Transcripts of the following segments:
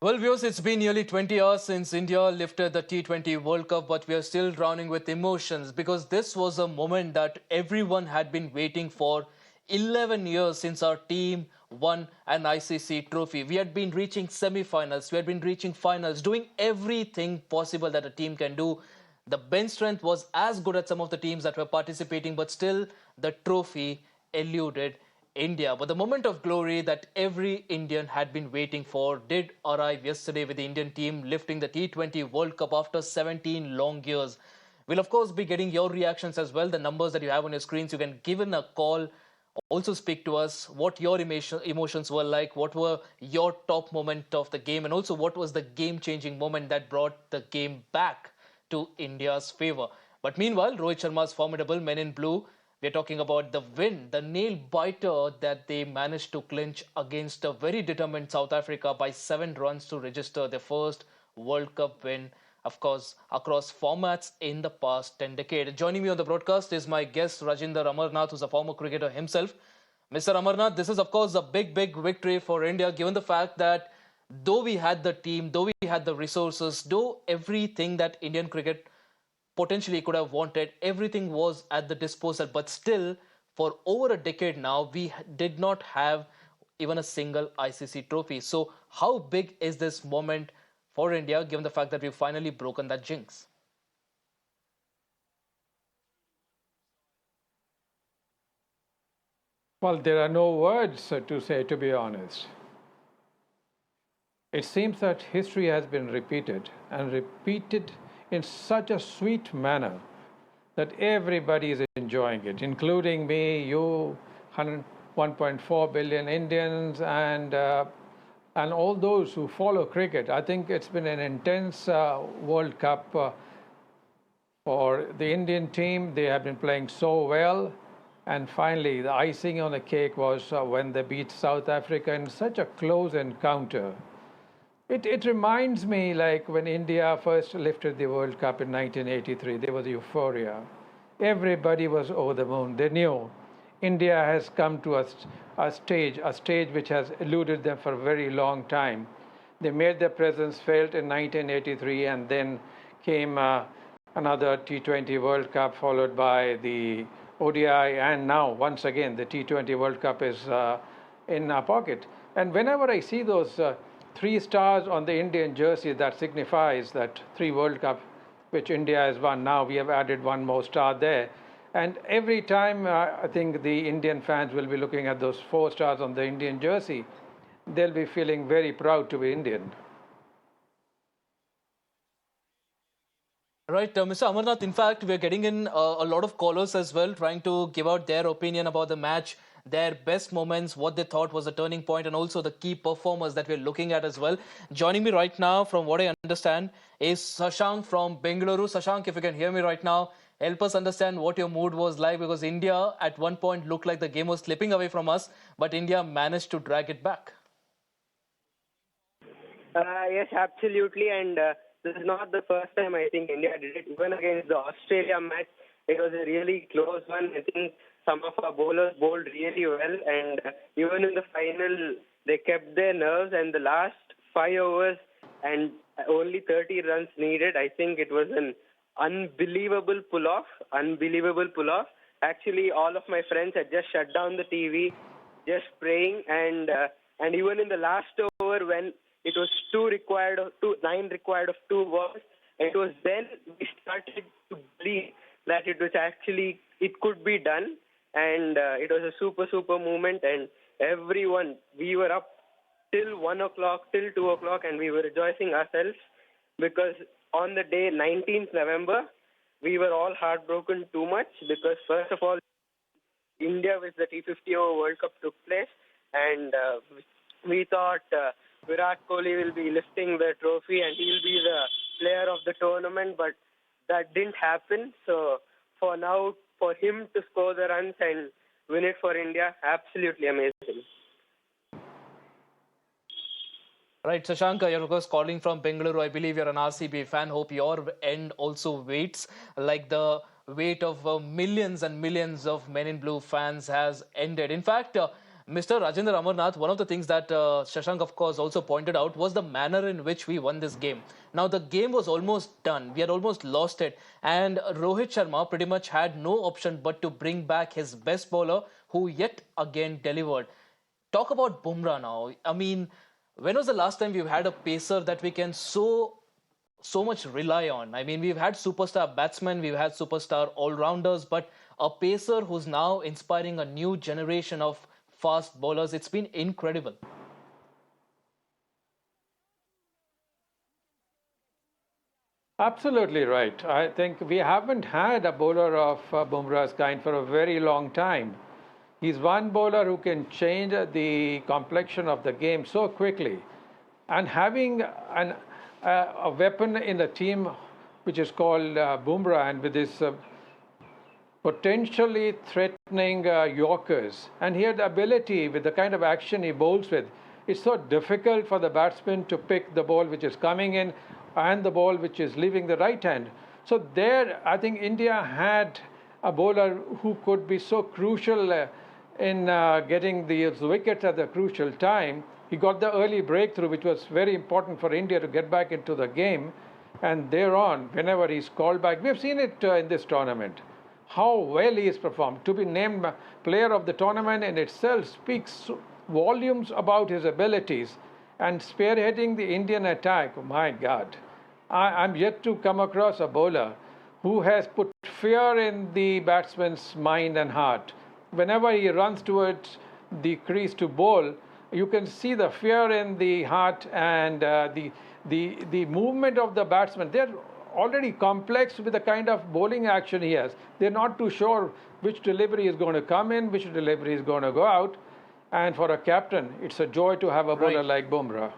Well, viewers, it's been nearly 20 years since India lifted the T20 World Cup, but we are still drowning with emotions because this was a moment that everyone had been waiting for. 11 years since our team won an ICC trophy. We had been reaching semi-finals, we had been reaching finals, doing everything possible that a team can do. The bench strength was as good as some of the teams that were participating, but still the trophy eluded India. But the moment of glory that every Indian had been waiting for did arrive yesterday with the Indian team lifting the T20 World Cup after 17 long years. We'll, of course, be getting your reactions as well. The numbers that you have on your screens, you can give in a call. Also, speak to us what your emotions were like, what were your top moment of the game, and also what was the game changing moment that brought the game back to India's favour. But meanwhile, Rohit Sharma's formidable men in blue, we're talking about the win, the nail biter that they managed to clinch against a very determined South Africa by 7 runs to register their first World Cup win, of course, across formats in the past 10 decades. Joining me on the broadcast is my guest, Rajinder Amarnath, who's a former cricketer himself. Mr. Amarnath, this is, of course, a big, big victory for India, given the fact that though we had the team, though we had the resources, though everything that Indian cricket potentially could have wanted, everything was at the disposal. But still, for over a decade now, we did not have even a single ICC trophy. So, how big is this moment for India, given the fact that we've finally broken that jinx? Well, there are no words to say, to be honest. It seems that history has been repeated and repeated in such a sweet manner that everybody is enjoying it, including me, you, 1.4 billion Indians, and all those who follow cricket. I think it's been an intense World Cup for the Indian team. They have been playing so well. And finally, the icing on the cake was when they beat South Africa in such a close encounter. It reminds me like when India first lifted the World Cup in 1983, there was euphoria. Everybody was over the moon. They knew India has come to a stage which has eluded them for a very long time. They made their presence felt in 1983, and then came another T20 World Cup, followed by the ODI, and now, once again, the T20 World Cup is in our pocket. And whenever I see those 3 stars on the Indian jersey, that signifies that 3 World Cup which India has won. Now we have added one more star there. And every time I think the Indian fans will be looking at those 4 stars on the Indian jersey, they'll be feeling very proud to be Indian. Right, Mr. Amarnath, in fact, we're getting in a lot of callers as well, trying to give out their opinion about the match, their best moments, what they thought was a turning point, and also the key performers that we're looking at as well. Joining me right now, from what I understand, is Sashank from Bengaluru. Sashank, if you can hear me right now, help us understand what your mood was like, because India at one point looked like the game was slipping away from us, but India managed to drag it back. Yes, absolutely. And this is not the first time I think India did it. Even against the Australia match, it was a really close one. I think some of our bowlers bowled really well. And even in the final, they kept their nerves. And the last 5 overs and only 30 runs needed, I think it was an unbelievable pull-off. Unbelievable pull-off. Actually, all of my friends had just shut down the TV, just praying, and even in the last over when it was 9 required of 2 balls, it was then we started to believe that it could be done, and it was a super moment, and everyone, we were up till 1 o'clock, till 2 o'clock, and we were rejoicing ourselves because on the day 19th November, we were all heartbroken too much because first of all, India with the T50 World Cup took place, and we thought Virat Kohli will be lifting the trophy and he'll be the player of the tournament, but that didn't happen. So for now, for him to score the runs and win it for India, absolutely amazing. Right, Shashank, you're of course calling from Bengaluru. I believe you're an RCB fan. Hope your end also waits like the weight of millions and millions of Men in Blue fans has ended. In fact, Mr. Rajinder Amarnath, one of the things that Shashank, of course, also pointed out was the manner in which we won this game. Now, the game was almost done. We had almost lost it. And Rohit Sharma pretty much had no option but to bring back his best bowler, who yet again delivered. Talk about Bumrah now. I mean, when was the last time we've had a pacer that we can so much rely on? I mean, we've had superstar batsmen, we've had superstar all-rounders, but a pacer who's now inspiring a new generation of fast bowlers, it's been incredible. Absolutely right. I think we haven't had a bowler of Bumrah's kind for a very long time. He's one bowler who can change the complexion of the game so quickly. And having a weapon in the team which is called Bumrah, and with his potentially threatening Yorkers, and he had the ability with the kind of action he bowls with. It's so difficult for the batsman to pick the ball which is coming in and the ball which is leaving the right hand. So there, I think India had a bowler who could be so crucial in getting the wickets at the crucial time. He got the early breakthrough, which was very important for India to get back into the game. And thereon, whenever he's called back, we've seen it in this tournament, how well he has performed. To be named player of the tournament in itself speaks volumes about his abilities. And spearheading the Indian attack, oh my God, I'm yet to come across a bowler who has put fear in the batsman's mind and heart. Whenever he runs towards the crease to bowl, you can see the fear in the heart and the movement of the batsman. They're already complex with the kind of bowling action he has. They're not too sure which delivery is going to come in, which delivery is going to go out. And for a captain, it's a joy to have a bowler like Bumrah.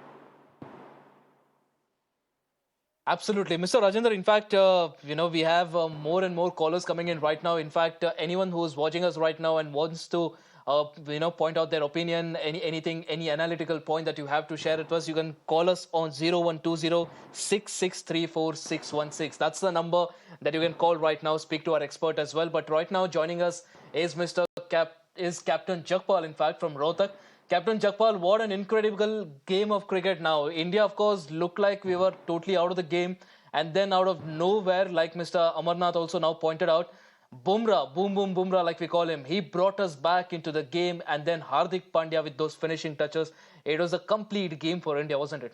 Absolutely. Mr. Rajinder, in fact, we have more and more callers coming in right now. In fact, anyone who is watching us right now and wants to, point out their opinion, any analytical point that you have to share with us, you can call us on 0120 That's the number that you can call right now, speak to our expert as well. But right now joining us is Captain Jagpal, in fact, from Rohtak. Captain Jagpal, what an incredible game of cricket now. India, of course, looked like we were totally out of the game. And then out of nowhere, like Mr. Amarnath also now pointed out, Bumrah, boom, boom, Bumrah, like we call him, he brought us back into the game. And then Hardik Pandya with those finishing touches. It was a complete game for India, wasn't it?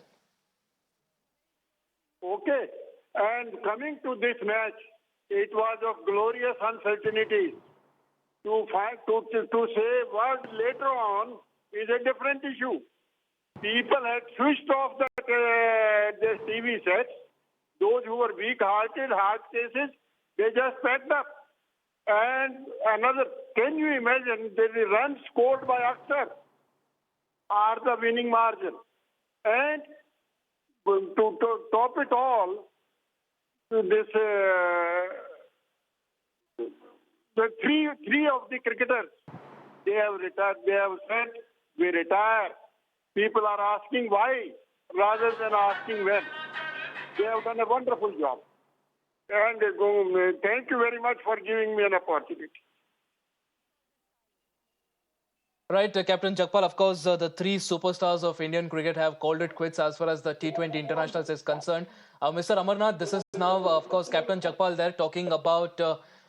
Okay. And coming to this match, it was of glorious uncertainty. To say what later on is a different issue. People had switched off their TV sets. Those who were weak-hearted, hard cases, they just packed up. And can you imagine the runs scored by Akhtar are the winning margin? And to top it all, the three of the cricketers, they have retired. They have said, we retire. People are asking why rather than asking when. They have done a wonderful job. And thank you very much for giving me an opportunity. Right, Captain Jagpal, of course, the three superstars of Indian cricket have called it quits as far as the T20 internationals is concerned. Mr. Amarnath, this is now, of course, Captain Jagpal there talking about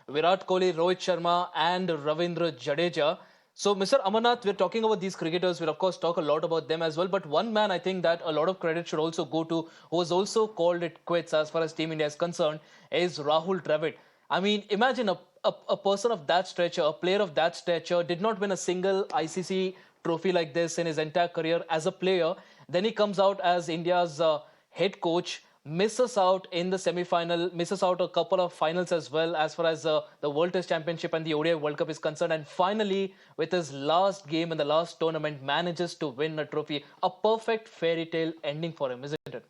Virat Kohli, Rohit Sharma and Ravindra Jadeja. So, Mr. Amarnath, we're talking about these cricketers. We'll, of course, talk a lot about them as well. But one man I think that a lot of credit should also go to, who has also called it quits as far as Team India is concerned, is Rahul Dravid. I mean, imagine a person of that stature, a player of that stature, did not win a single ICC trophy like this in his entire career as a player. Then he comes out as India's head coach, misses out in the semi-final, misses out a couple of finals as well as far as the World Test Championship and the ODI World Cup is concerned. And finally, with his last game in the last tournament, manages to win a trophy. A perfect fairy tale ending for him, isn't it?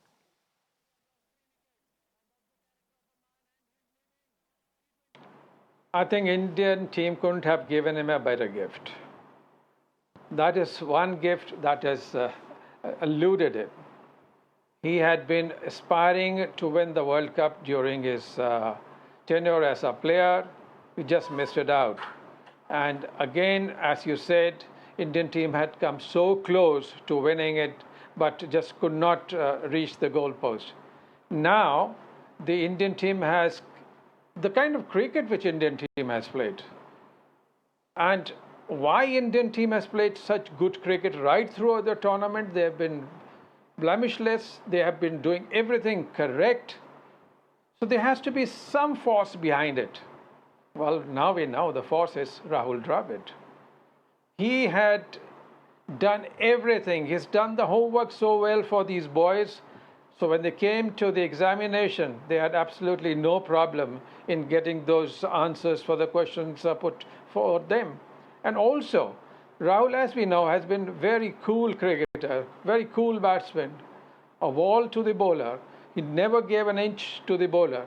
I think Indian team couldn't have given him a better gift. That is one gift that has eluded him. He had been aspiring to win the World Cup during his tenure as a player. He just missed it out. And again, as you said, Indian team had come so close to winning it, but just could not reach the goalpost. Now, the Indian team has the kind of cricket which Indian team has played. And why Indian team has played such good cricket right throughout the tournament? They have been blemishless. They have been doing everything correct. So there has to be some force behind it. Well, now we know the force is Rahul Dravid. He had done everything. He's done the homework so well for these boys. So when they came to the examination, they had absolutely no problem in getting those answers for the questions put for them. And also, Rahul, as we know, has been very cool cricketer, very cool batsman, a wall to the bowler. He never gave an inch to the bowler.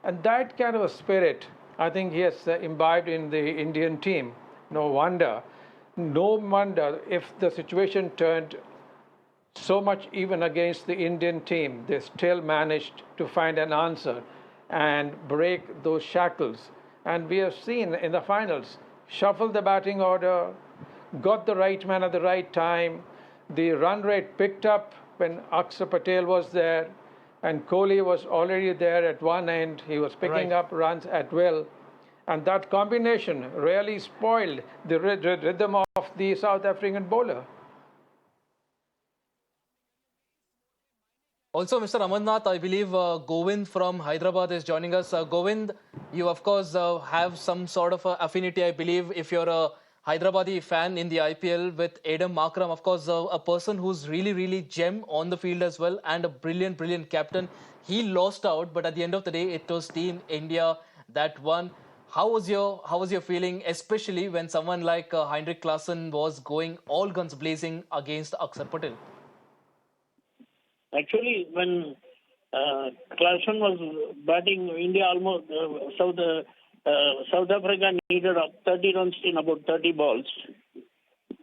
And that kind of a spirit, I think he has imbibed in the Indian team. No wonder if the situation turned so much even against the Indian team, they still managed to find an answer and break those shackles. And we have seen in the finals, shuffle the batting order, got the right man at the right time. The run rate picked up when Akshar Patel was there, and Kohli was already there at one end. He was picking up runs at will. And that combination really spoiled the rhythm of the South African bowler. Also, Mr. Amarnath, I believe Govind from Hyderabad is joining us. Govind, you of course have some sort of affinity, I believe, if you're a Hyderabadi fan in the IPL with Adam Makram, of course, a person who's really, really gem on the field as well and a brilliant, brilliant captain. He lost out, but at the end of the day, it was Team India that won. How was your feeling, especially when someone like Heinrich Klaasen was going all guns blazing against Akshar Patel? Actually, when Clarkson was batting, India almost South Africa needed 30 runs in about 30 balls,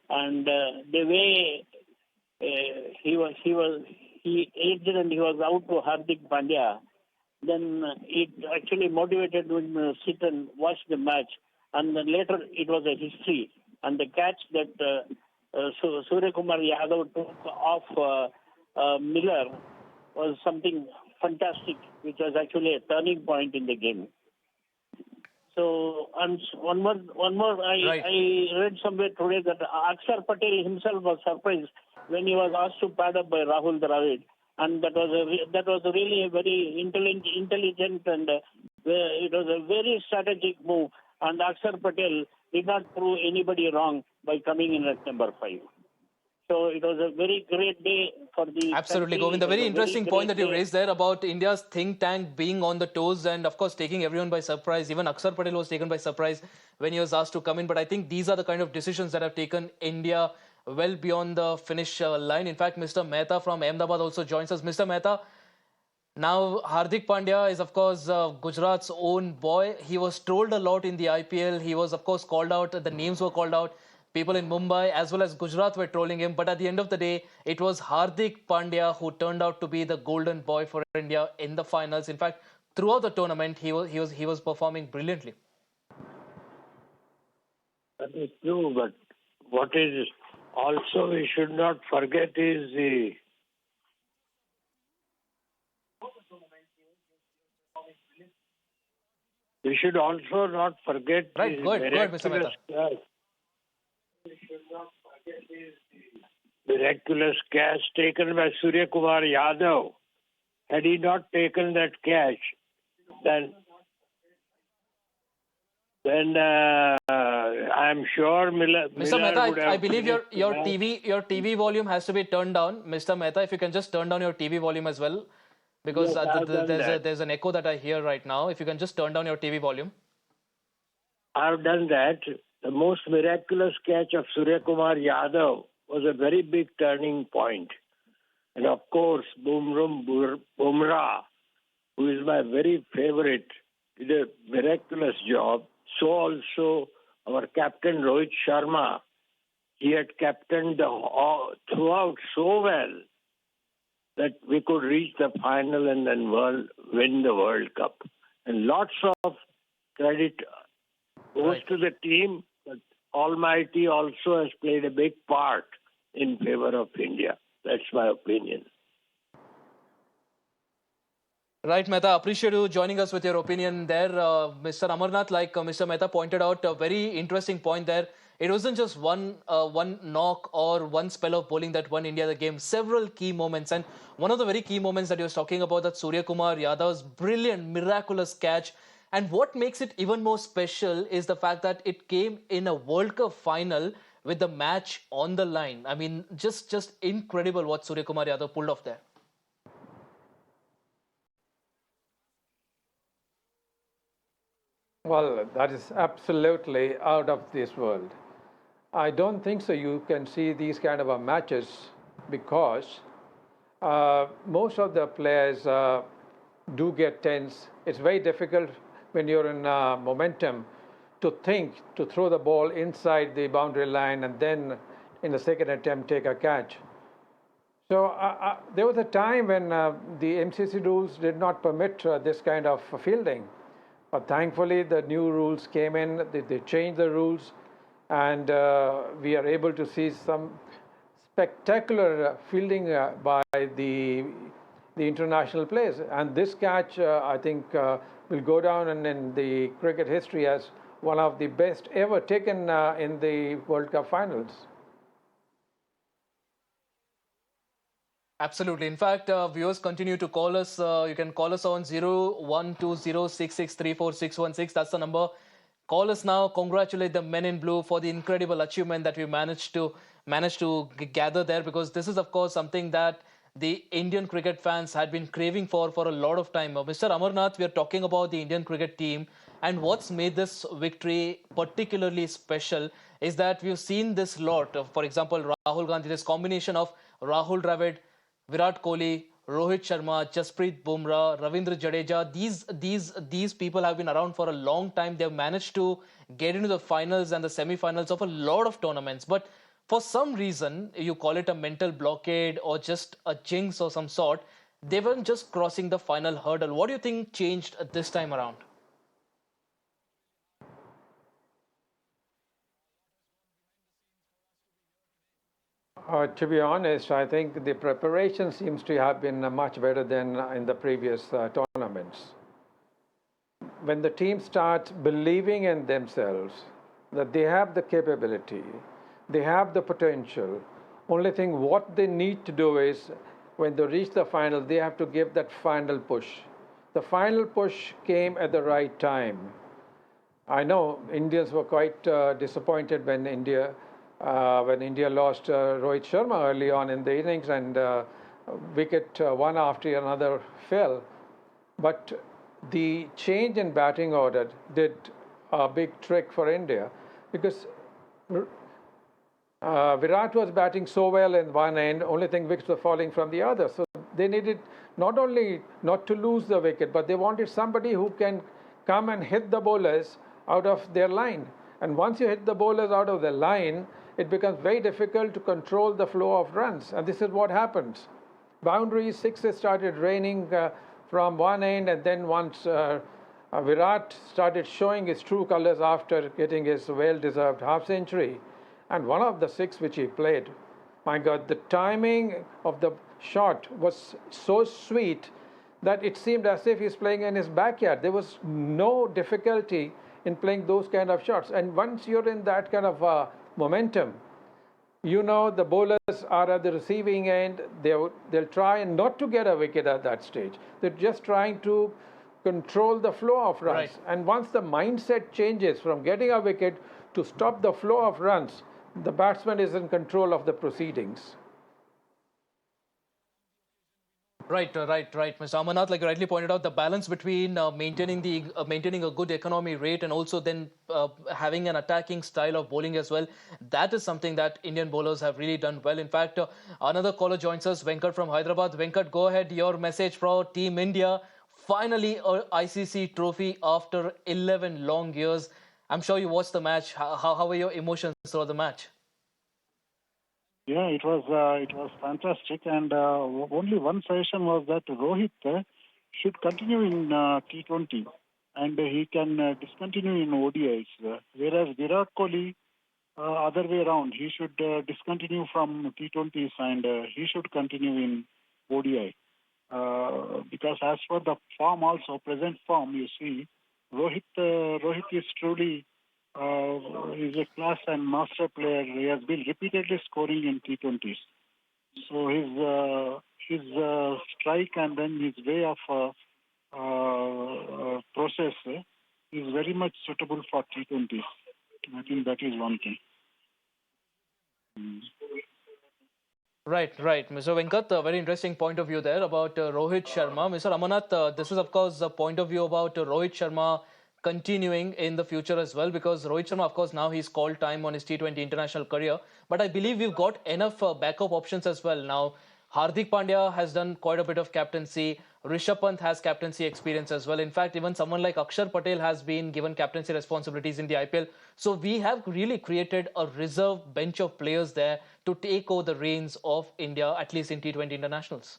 and the way he aged and he was out to Hardik Pandya, then it actually motivated him to sit and watch the match, and then later it was a history. And the catch that Surya Kumar Yadav took off Miller was something fantastic, which was actually a turning point in the game. So, and one more. I read somewhere today that Akshar Patel himself was surprised when he was asked to pad up by Rahul Dravid, and that was really a very intelligent and it was a very strategic move. And Akshar Patel did not prove anybody wrong by coming in at number 5. So it was a very great day for the Absolutely, country. Govind. A very interesting point that you raised there about India's think tank being on the toes and, of course, taking everyone by surprise. Even Akshar Patel was taken by surprise when he was asked to come in. But I think these are the kind of decisions that have taken India well beyond the finish line. In fact, Mr. Mehta from Ahmedabad also joins us. Mr. Mehta, now Hardik Pandya is, of course, Gujarat's own boy. He was trolled a lot in the IPL. He was, of course, called out. The names were called out. People in Mumbai as well as Gujarat were trolling him. But at the end of the day, it was Hardik Pandya who turned out to be the golden boy for India in the finals. In fact, throughout the tournament, he was performing brilliantly. That is true, but what is also we should not forget is we should also not forget Right, go ahead, Mr. Mehta. We should not forget his miraculous catch taken by Surya Kumar Yadav. Had he not taken that catch, then I'm sure Miller Mr. Mehta, would have I believe your finished TV volume has to be turned down. Mr. Mehta, if you can just turn down your TV volume as well, because Yes, I've done that. there's an echo that I hear right now. If you can just turn down your TV volume. I've done that. The most miraculous catch of Surya Kumar Yadav was a very big turning point. And of course, Bumrah, who is my very favorite, did a miraculous job. So also our captain Rohit Sharma, he had captained throughout so well that we could reach the final and then win the World Cup. And lots of credit goes to the team, but Almighty also has played a big part in favor of India. That's my opinion. Right, Mehta. Appreciate you joining us with your opinion there, Mr. Amarnath. Like Mr. Mehta pointed out, a very interesting point there. It wasn't just one knock or one spell of bowling that won India the game. Several key moments, and one of the very key moments that he was talking about, that Surya Kumar Yadav's brilliant, miraculous catch. And what makes it even more special is the fact that it came in a World Cup final with the match on the line. I mean, just incredible what Surya Kumar Yadav pulled off there. Well, that is absolutely out of this world. I don't think so. You can see these kind of matches because most of the players do get tense. It's very difficult when you're in momentum to think to throw the ball inside the boundary line and then in the second attempt take a catch. So there was a time when the MCC rules did not permit this kind of fielding. But thankfully, the new rules came in, they changed the rules, and we are able to see some spectacular fielding by the international players. And this catch, I think, will go down in the cricket history as one of the best ever taken in the World Cup finals. Absolutely. In fact, viewers continue to call us. You can call us on 0120663466. That's the number. Call us now. Congratulate the men in blue for the incredible achievement that we managed to gather there, because this is, of course, something that the Indian cricket fans had been craving for a lot of time. Mr. Amarnath, we are talking about the Indian cricket team, and what's made this victory particularly special is that we've seen this lot of, for example, Rahul Gandhi, this combination of Rahul Dravid, Virat Kohli, Rohit Sharma, Jasprit Bumrah, Ravindra Jadeja. These people have been around for a long time. They've managed to get into the finals and the semi-finals of a lot of tournaments. But for some reason, you call it a mental blockade or just a jinx or some sort, they weren't just crossing the final hurdle. What do you think changed this time around? To be honest, I think the preparation seems to have been much better than in the previous tournaments. When the team starts believing in themselves, that they have the capability, they have the potential, only thing what they need to do is when they reach the final, they have to give that final push. The final push came at the right time. I know Indians were quite disappointed when India lost Rohit Sharma early on in the innings and wicket one after another fell. But the change in batting order did a big trick for India because Virat was batting so well in one end, only thing wickets were falling from the other. So they needed not only not to lose the wicket, but they wanted somebody who can come and hit the bowlers out of their line. And once you hit the bowlers out of their line, it becomes very difficult to control the flow of runs. And this is what happens. Boundaries, sixes started raining from one end, and then once Virat started showing his true colors after getting his well-deserved half-century, and one of the six which he played, my God, the timing of the shot was so sweet that it seemed as if he's playing in his backyard. There was no difficulty in playing those kind of shots. And once you're in that kind of momentum, you know the bowlers are at the receiving end. They'll try not to get a wicket at that stage. They're just trying to control the flow of runs. Right. And once the mindset changes from getting a wicket to stop the flow of runs, the batsman is in control of the proceedings. Right. Mr. Amarnath, like you rightly pointed out, the balance between maintaining a good economy rate and also then having an attacking style of bowling as well. That is something that Indian bowlers have really done well. In fact, another caller joins us, Venkat from Hyderabad. Venkat, go ahead. Your message for Team India. Finally, a ICC trophy after 11 long years. I'm sure you watched the match. How were your emotions throughout the match? Yeah, it was fantastic, and only one suggestion was that Rohit should continue in T20, and he can discontinue in ODIs. Whereas Virat Kohli other way around. He should discontinue from T20s and he should continue in ODI. Because as for the form also, present form, you see, Rohit is truly is a class and master player. He has been repeatedly scoring in T20s. So his strike and then his way of process is very much suitable for T20s. I think that is one thing. Right. Mr. Venkat, a very interesting point of view there about Rohit Sharma. Mr. Amarnath, this is of course the point of view about Rohit Sharma continuing in the future as well, because Rohit Sharma, of course, now he's called time on his T20 international career. But I believe we've got enough backup options as well. Now, Hardik Pandya has done quite a bit of captaincy. Rishabh Pant has captaincy experience as well. In fact, even someone like Akshar Patel has been given captaincy responsibilities in the IPL. So we have really created a reserve bench of players there to take over the reins of India, at least in T20 internationals.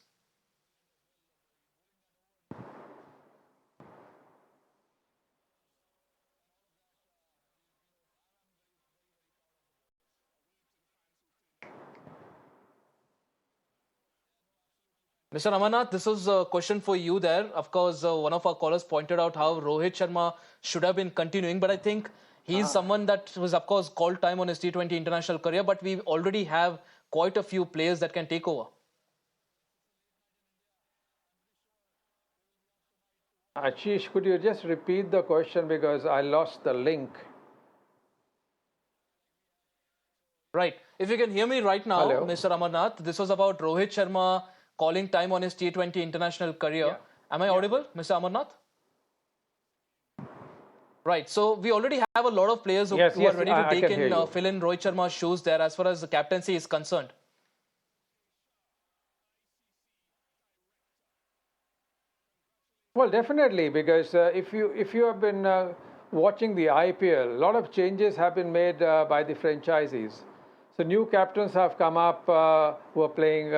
Mr. Amarnath, this was a question for you there. Of course, one of our callers pointed out how Rohit Sharma should have been continuing, but I think he's someone that was, of course, called time on his T20 international career, but we already have quite a few players that can take over. Ashish, could you just repeat the question because I lost the link? Right. If you can hear me right now, Hello? Mr. Amarnath, this was about Rohit Sharma calling time on his T20 international career. Yeah. Am I audible, Mr. Amarnath? Right. So we already have a lot of players who, Yes, who are yes, ready to I take can in, hear you. fill in Rohit Sharma's shoes there as far as the captaincy is concerned. Well, definitely, because if you have been watching the IPL, a lot of changes have been made by the franchisees. So new captains have come up who are playing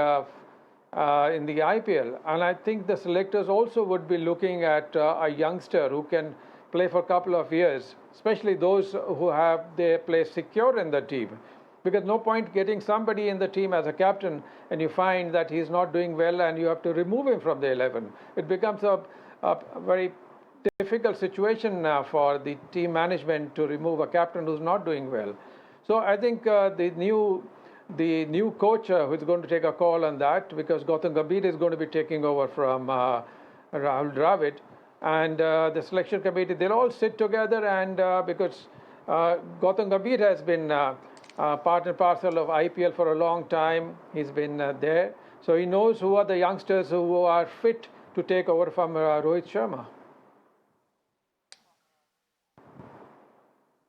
in the IPL, and I think the selectors also would be looking at a youngster who can play for a couple of years, especially those who have their place secure in the team. Because no point getting somebody in the team as a captain and you find that he's not doing well and you have to remove him from the 11. It becomes a very difficult situation for the team management to remove a captain who's not doing well. So I think the new coach who's going to take a call on that, because Gautam Gambhir is going to be taking over from Rahul Dravid, and the selection committee, they'll all sit together, and because Gautam Gambhir has been part and parcel of IPL for a long time, he's been there, so he knows who are the youngsters who are fit to take over from Rohit Sharma.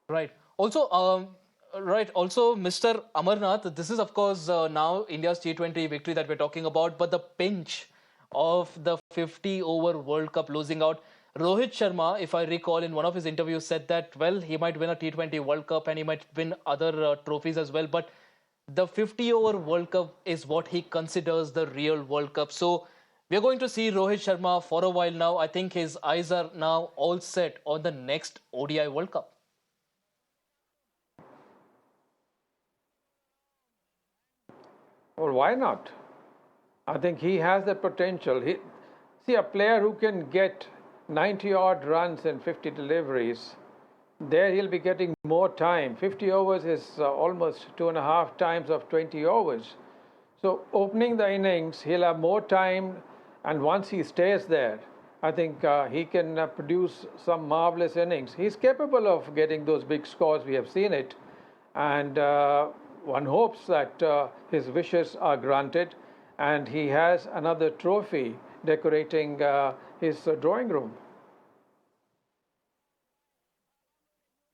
Right. Also, Mr. Amarnath, this is of course now India's T20 victory that we're talking about, but the pinch of the 50 over World Cup losing out. Rohit Sharma, if I recall, in one of his interviews said that, well, he might win a T20 World Cup and he might win other trophies as well, but the 50 over World Cup is what he considers the real World Cup. So we're going to see Rohit Sharma for a while now. I think his eyes are now all set on the next ODI World Cup. Well, why not? I think he has the potential. See, a player who can get 90 odd runs and 50 deliveries, there he'll be getting more time. 50 overs is almost 2.5 times of 20 overs. So opening the innings, he'll have more time, and once he stays there, I think he can produce some marvelous innings. He's capable of getting those big scores, we have seen it, and one hopes that his wishes are granted and he has another trophy decorating his drawing room.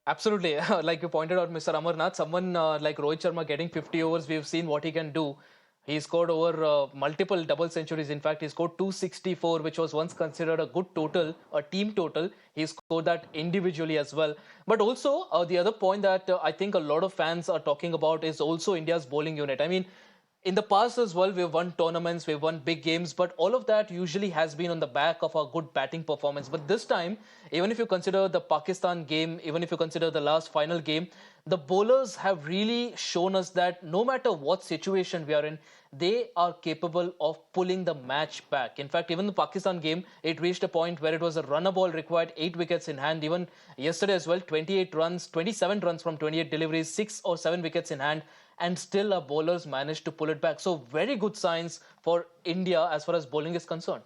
Absolutely. Like you pointed out, Mr. Amarnath, someone like Rohit Sharma getting 50 overs, we've seen what he can do. He scored over multiple double centuries. In fact, he scored 264, which was once considered a good total, a team total. He scored that individually as well. But also, the other point that I think a lot of fans are talking about is also India's bowling unit. I mean, in the past as well, we've won tournaments, we've won big games, but all of that usually has been on the back of our good batting performance. But this time, even if you consider the Pakistan game, even if you consider the last final game, the bowlers have really shown us that no matter what situation we are in, they are capable of pulling the match back. In fact, even the Pakistan game, it reached a point where it was a runner ball required 8 wickets in hand. Even yesterday as well, 28 runs, 27 runs from 28 deliveries, 6 or 7 wickets in hand, and still our bowlers managed to pull it back. So very good signs for India as far as bowling is concerned.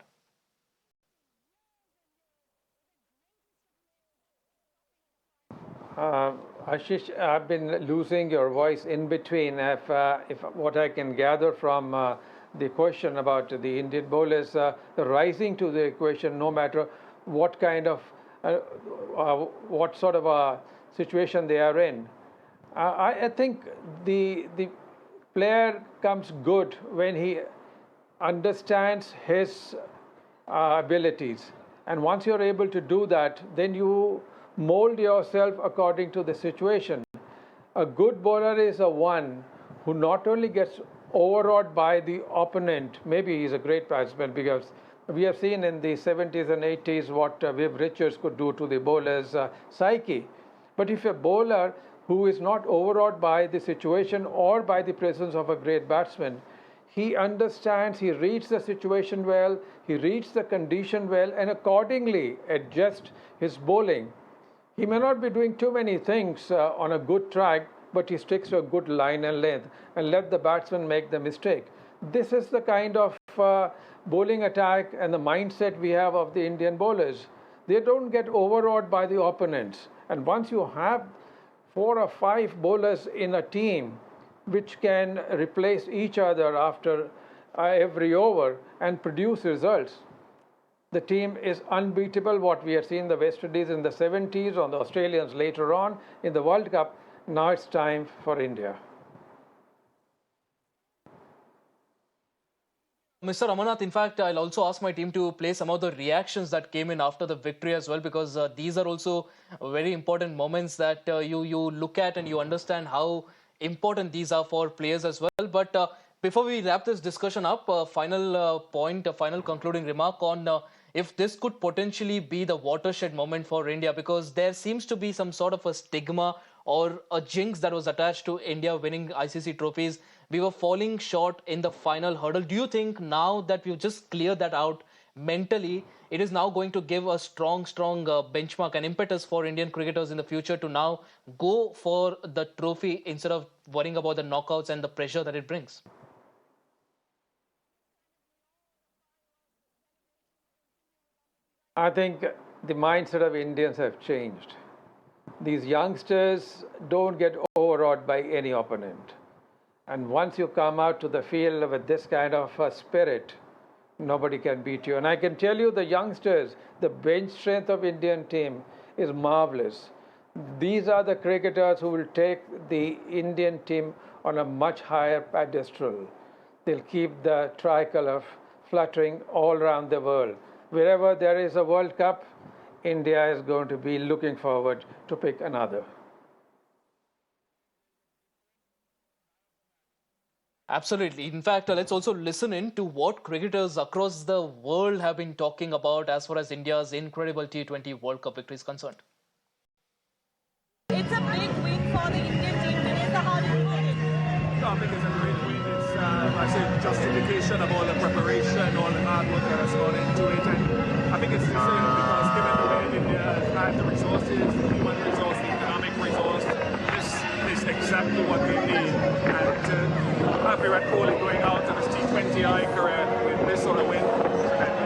Ashish, I've been losing your voice in between. If what I can gather from the question about the Indian bowlers rising to the equation, no matter what kind of, what sort of a situation they are in. I think the player comes good when he understands his abilities, and once you're able to do that, then you mold yourself according to the situation. A good bowler is a one who not only gets overawed by the opponent, maybe he's a great batsman, because we have seen in the 70s and 80s what Viv Richards could do to the bowler's psyche. But if a bowler who is not overawed by the situation or by the presence of a great batsman, he understands, he reads the situation well, he reads the condition well, and accordingly adjusts his bowling. He may not be doing too many things on a good track, but he sticks to a good line and length and let the batsman make the mistake. This is the kind of bowling attack and the mindset we have of the Indian bowlers. They don't get overawed by the opponents. And once you have 4 or 5 bowlers in a team which can replace each other after every over and produce results, the team is unbeatable. What we have seen the West Indies in the 70s, on the Australians later on in the World Cup. Now it's time for India. Mr. Amarnath, in fact, I'll also ask my team to play some of the reactions that came in after the victory as well, because these are also very important moments that you look at and you understand how important these are for players as well. But before we wrap this discussion up, final point, a final concluding remark on if this could potentially be the watershed moment for India, because there seems to be some sort of a stigma or a jinx that was attached to India winning ICC trophies. We were falling short in the final hurdle. Do you think now that we've just cleared that out mentally, it is now going to give a strong benchmark and impetus for Indian cricketers in the future to now go for the trophy instead of worrying about the knockouts and the pressure that it brings? I think the mindset of Indians have changed. These youngsters don't get overawed by any opponent. And once you come out to the field with this kind of spirit, nobody can beat you. And I can tell you the youngsters, the bench strength of Indian team is marvelous. These are the cricketers who will take the Indian team on a much higher pedestal. They'll keep the tricolour fluttering all around the world. Wherever there is a World Cup, India is going to be looking forward to pick another. Absolutely. In fact, let's also listen in to what cricketers across the world have been talking about as far as India's incredible T20 World Cup victory is concerned. It's a big week for the Indian team today. So how do you put it? No, I think it's a great win. It's, I say, justification of all the preparation, all the hard work that has gone into it. And I think it's deserved because given the way India has had the resources, the human resource, the economic resource, this is exactly what we need. And to have Virat Kohli going out of his T20I career with this sort of win.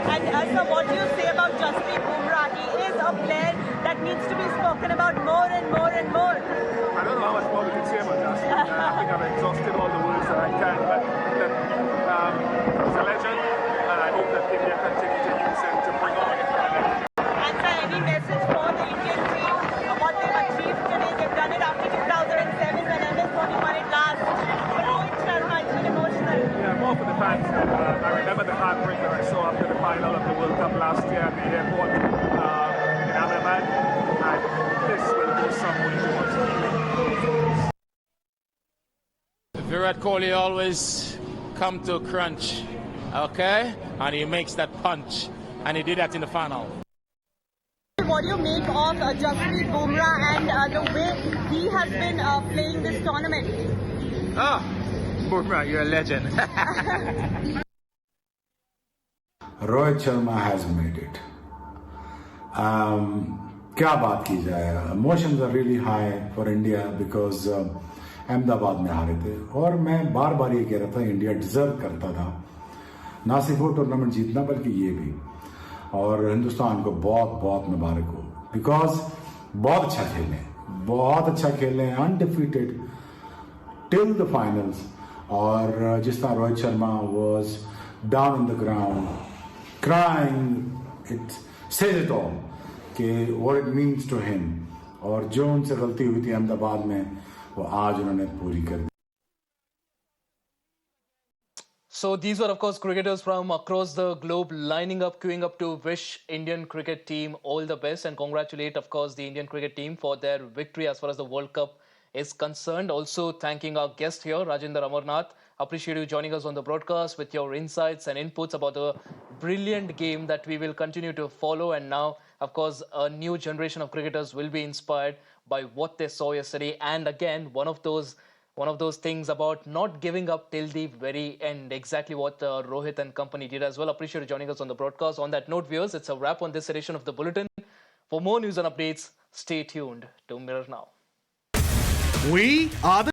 And so what do you say about Jasprit Bumrah? He is a player that needs to be spoken about more and more and more. I don't know how much more we can say about Jasprit. I think I've exhausted all the words that I can, but he's a legend, and I hope that India continue to use him to bring on a legend. And so any message for the Indian team of what they've achieved today? They've done it after 2007 when MS Dhoni won it last. But Rohit Sharma, it's been emotional. Yeah, more for the fans. I remember the heartbreak that I saw after the final of the World Cup last year at the airport in Ahmedabad, and this will go some way towards healing. Virat Kohli always come to crunch, okay? And he makes that punch, and he did that in the final. What do you make of Jasprit Bumrah and the way he has been playing this tournament? Bumrah, you're a legend. Rohit Sharma has made it. क्या बात की जाए, emotions are really high for India because Ahmedabad में हारे थे और मैं बार बार ये कह रहा था इंडिया डिजर्व करता था ना सिर्फ वो टूर्नामेंट जीतना बल्कि ये भी, और हिंदुस्तान को बहुत बहुत मुबारक हो बिकॉज बहुत अच्छा खेले अनडिफीटेड टिल द फाइनल्स। और जिस तरह Rohit Sharma was down on the ground crying, it says it all कि what it means to him, और जो उनसे गलती हुई थी अहमदाबाद में वो आज उन्होंने पूरी कर दी। So these were, of course, cricketers from across the globe lining up, queuing up to wish Indian cricket team all the best and congratulate, of course, the Indian cricket team for their victory as far as the World Cup is concerned. Also thanking our guest here, Rajinder Amarnath. Appreciate you joining us on the broadcast with your insights and inputs about the brilliant game that we will continue to follow. And now, of course, a new generation of cricketers will be inspired by what they saw yesterday. And again, one of those things about not giving up till the very end, exactly what Rohit and company did as well. Appreciate you joining us on the broadcast. On that note, viewers, it's a wrap on this edition of the Bulletin. For more news and updates, stay tuned to Mirror Now. We are the